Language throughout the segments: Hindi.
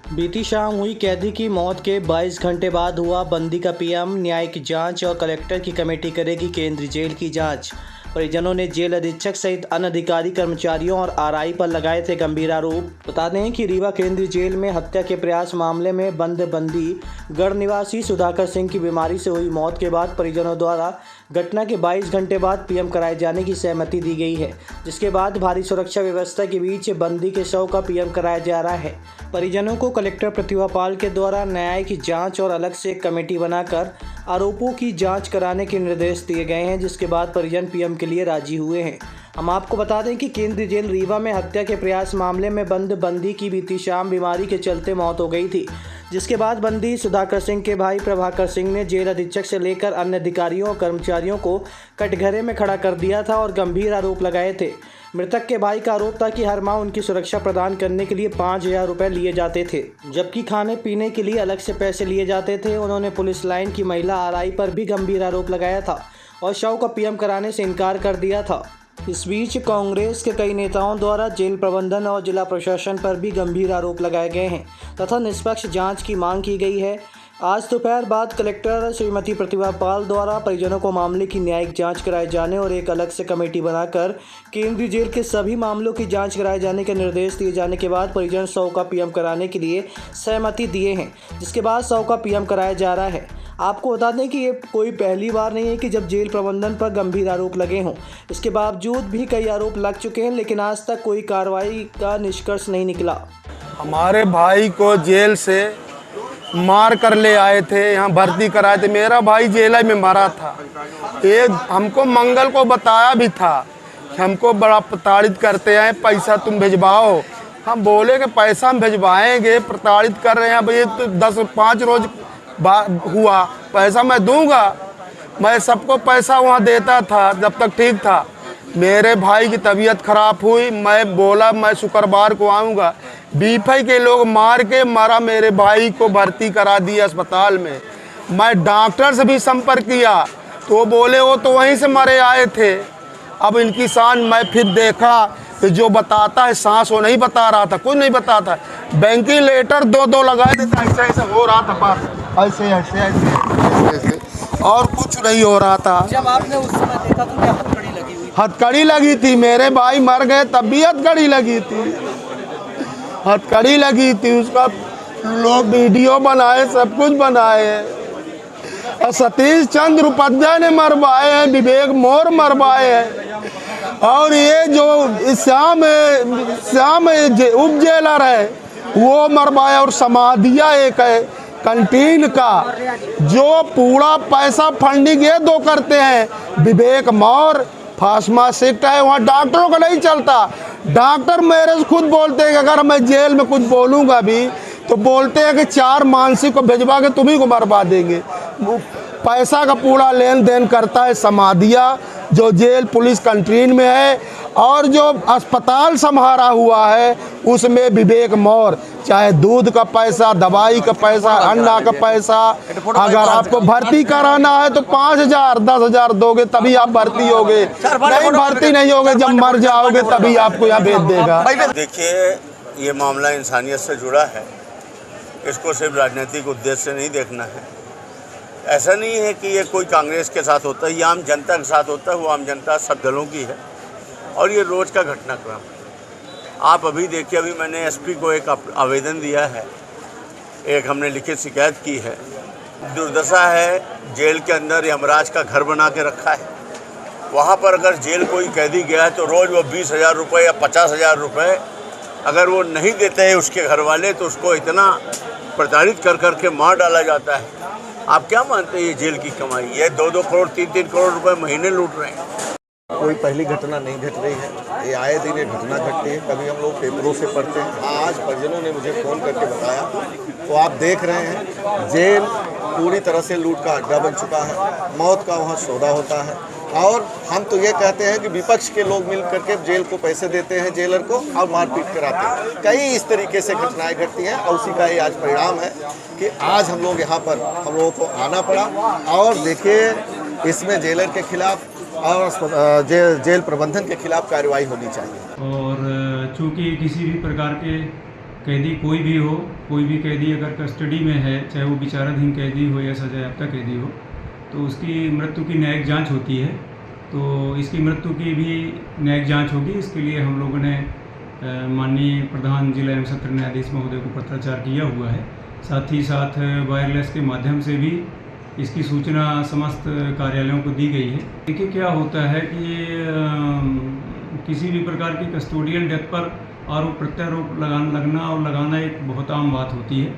बीती शाम हुई कैदी की मौत के 22 घंटे बाद हुआ बंदी का पीएम। न्याय की जांच और कलेक्टर की कमेटी करेगी केंद्रीय जेल की जांच। परिजनों ने जेल अधीक्षक सहित अन्य अधिकारी कर्मचारियों और आरआई पर लगाए थे गंभीर आरोप। बता दें कि रीवा केंद्रीय जेल में हत्या के प्रयास मामले में बंद बंदी गढ़ निवासी सुधाकर सिंह की बीमारी से हुई मौत के बाद परिजनों द्वारा घटना के 22 घंटे बाद पीएम कराए जाने की सहमति दी गई है, जिसके बाद भारी सुरक्षा व्यवस्था के बीच बंदी के शव का पीएम कराया जा रहा है। परिजनों को कलेक्टर प्रतिभा पाल के द्वारा न्याय की जांच और अलग से एक कमेटी बनाकर आरोपों की जांच कराने के निर्देश दिए गए हैं, जिसके बाद परिजन पीएम के लिए राजी हुए हैं। हम आपको बता दें कि केंद्रीय जेल रीवा में हत्या के प्रयास मामले में बंद बंदी की बीती शाम बीमारी के चलते मौत हो गई थी, जिसके बाद बंदी सुधाकर सिंह के भाई प्रभाकर सिंह ने जेल अधीक्षक से लेकर अन्य अधिकारियों और कर्मचारियों को कटघरे में खड़ा कर दिया था और गंभीर आरोप लगाए थे। मृतक के भाई का आरोप था कि हर माह उनकी सुरक्षा प्रदान करने के लिए 5,000 रुपये लिए जाते थे, जबकि खाने पीने के लिए अलग से पैसे लिए जाते थे। उन्होंने पुलिस लाइन की महिला आरआई पर भी गंभीर आरोप लगाया था और शव का पीएम कराने से इनकार कर दिया था। इस बीच कांग्रेस के कई नेताओं द्वारा जेल प्रबंधन और जिला प्रशासन पर भी गंभीर आरोप लगाए गए हैं तथा निष्पक्ष जांच की मांग की गई है। आज दोपहर बाद कलेक्टर श्रीमती प्रतिभा पाल द्वारा परिजनों को मामले की न्यायिक जांच कराए जाने और एक अलग से कमेटी बनाकर केंद्रीय जेल के सभी मामलों की जांच कराए जाने के निर्देश दिए जाने के बाद परिजन शव का पीएम कराने के लिए सहमति दिए हैं, जिसके बाद शव का पीएम कराया जा रहा है। आपको बता दें कि ये कोई पहली बार नहीं है कि जब जेल प्रबंधन पर गंभीर आरोप लगे हों। इसके बावजूद भी कई आरोप लग चुके हैं, लेकिन आज तक कोई कार्रवाई का निष्कर्ष नहीं निकला। हमारे भाई को जेल से मार कर ले आए थे, यहाँ भर्ती कराए थे। मेरा भाई जेल में मरा था। ये हमको मंगल को बताया भी था कि हमको बड़ा प्रताड़ित करते हैं, पैसा तुम भिजवाओ। हम बोले कि पैसा हम भिजवाएंगे, प्रताड़ित कर रहे हैं भैया। तो 10-5 रोज हुआ, पैसा मैं दूंगा। मैं सबको पैसा वहाँ देता था जब तक ठीक था। मेरे भाई की तबीयत खराब हुई, मैं बोला मैं शुक्रवार को आऊँगा। बीफई के लोग मार के मारा, मेरे भाई को भर्ती करा दिया अस्पताल में। मैं डॉक्टर से भी संपर्क किया तो बोले वो तो वहीं से मरे आए थे। अब इनकी सांस मैं फिर देखा तो जो बताता है सांस वो नहीं बता रहा था, कुछ नहीं बताता। वेंटिलेटर 2-2 लगाए थे, ऐसे ऐसे हो रहा था, ऐसे ऐसे ऐसे ऐसे और कुछ नहीं हो रहा था। जब आपने उस समय देखा तो क्या हथकड़ी लगी हुई? हथकड़ी लगी थी। मेरे भाई मर गए तब भी हथकड़ी लगी थी, हथकड़ी लगी थी। उसका लोग वीडियो बनाए, सब कुछ बनाए। और सतीश चंद्र उपाध्याय ने मरवाए हैं, विवेक मोर मरवाए हैं। और ये जो श्याम उप जेलर है वो मरवाया। और समाधिया एक है कंटीन का, जो पूरा पैसा फंडिंग ये 2 करते हैं, विवेक मौर। फार्मासिस्ट है, वहाँ डॉक्टरों का नहीं चलता। डॉक्टर मेरे से खुद बोलते हैं कि अगर मैं जेल में कुछ बोलूँगा भी तो बोलते हैं कि 4 मानसिक को भिजवा के तुम्ही को मरवा देंगे। पैसा का पूरा लेन देन करता है समाधिया, जो जेल पुलिस कंट्रीन में है। और जो अस्पताल संभाला हुआ है उसमें विवेक मौर। चाहे दूध का पैसा, दवाई का पैसा, अंडा का पैसा। अगर आपको भर्ती कराना है तो 5,000 10,000 दोगे तभी आप भर्ती होगे, नहीं भर्ती नहीं होगे। जब मर जाओगे तभी आपको यहाँ भेज देगा। देखिए, ये मामला इंसानियत से जुड़ा है। इसको सिर्फ राजनीतिक उद्देश्य से नहीं देखना है। ऐसा नहीं है कि ये कोई कांग्रेस के साथ होता है, ये आम जनता के साथ होता है। वो आम जनता सब दलों की है और ये रोज़ का घटनाक्रम। आप अभी देखिए, अभी मैंने एसपी को एक आवेदन दिया है, एक हमने लिखित शिकायत की है। दुर्दशा है, जेल के अंदर यमराज का घर बना के रखा है। वहाँ पर अगर जेल कोई कैदी गया है तो रोज़ वो 20,000 रुपये या 50,000 रुपये अगर वो नहीं देते हैं उसके घर वाले, तो उसको इतना प्रताड़ित कर कर के मार डाला जाता है। आप क्या मानते हैं ये जेल की कमाई? ये 2-2 करोड़ 3-3 करोड़ रुपए महीने लूट रहे हैं। कोई पहली घटना नहीं घट रही है, ये आए दिन ये घटना घटती है। कभी हम लोग पेपरों से पढ़ते हैं। आज परिजनों ने मुझे फ़ोन करके बताया, तो आप देख रहे हैं जेल पूरी तरह से लूट का अड्डा बन चुका है। मौत का वहाँ सौदा होता है। और हम तो ये कहते हैं कि विपक्ष के लोग मिल करके जेल को पैसे देते हैं, जेलर को, और मारपीट कराते हैं। कई इस तरीके से घटनाएं घटती हैं और उसी का ये आज परिणाम है कि आज हम लोग यहाँ पर हम लोगों को आना पड़ा। और देखिए, इसमें जेलर के खिलाफ और जेल प्रबंधन के खिलाफ कार्रवाई होनी चाहिए। और चूँकि किसी भी प्रकार के कैदी कोई भी हो, कोई भी कैदी अगर कस्टडी में है, चाहे वो विचाराधीन कैदी हो या सजायाफ्ता कैदी हो, तो उसकी मृत्यु की न्यायिक जांच होती है। तो इसकी मृत्यु की भी न्यायिक जांच होगी। इसके लिए हम लोगों ने माननीय प्रधान जिला एवं सत्र न्यायाधीश महोदय को पत्राचार किया हुआ है। साथ ही साथ वायरलेस के माध्यम से भी इसकी सूचना समस्त कार्यालयों को दी गई है। देखिए क्या होता है कि किसी भी प्रकार की कस्टोडियल डेथ पर आरोप प्रत्यारोप लगना और लगाना एक बहुत आम बात होती है।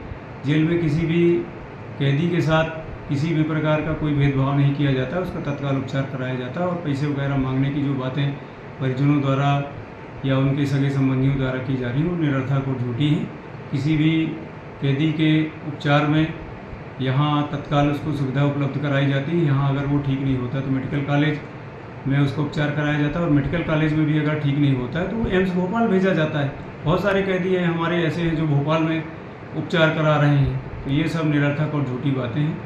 जेल में किसी भी कैदी के साथ किसी भी प्रकार का कोई भेदभाव नहीं किया जाता, उसका तत्काल उपचार कराया जाता है। और पैसे वगैरह मांगने की जो बातें परिजनों द्वारा या उनके सगे संबंधियों द्वारा की जा रही हैं वो निरर्थक और झूठी हैं। किसी भी कैदी के उपचार में यहाँ तत्काल उसको सुविधा उपलब्ध कराई जाती है। यहाँ अगर वो ठीक नहीं होता तो मेडिकल कॉलेज में उसको उपचार कराया जाता है, और मेडिकल कॉलेज में भी अगर ठीक नहीं होता है तो वो एम्स भोपाल भेजा जाता है। बहुत सारे कैदी हैं हमारे ऐसे हैं जो भोपाल में उपचार करा रहे हैं। तो ये सब निरर्थक और झूठी बातें हैं।